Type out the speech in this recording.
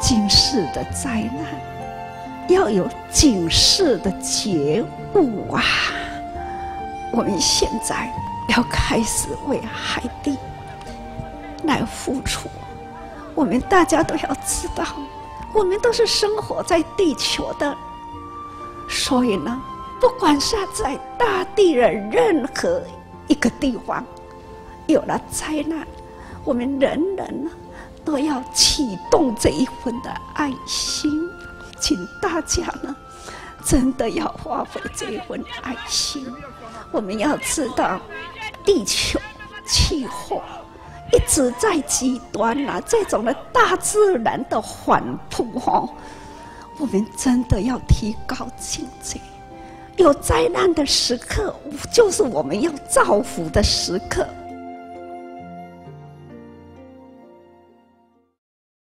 惊世的灾难，要有警世的觉悟啊！我们现在要开始为海地来付出。我们大家都要知道，我们都是生活在地球的，所以呢，不管是在大地的任何一个地方有了灾难，我们人人呢都要启动这一份的爱心，请大家呢真的要发挥这一份爱心。我们要知道，地球气候一直在极端啊，这种的大自然的反扑哦，我们真的要提高警觉。有灾难的时刻，就是我们要造福的时刻。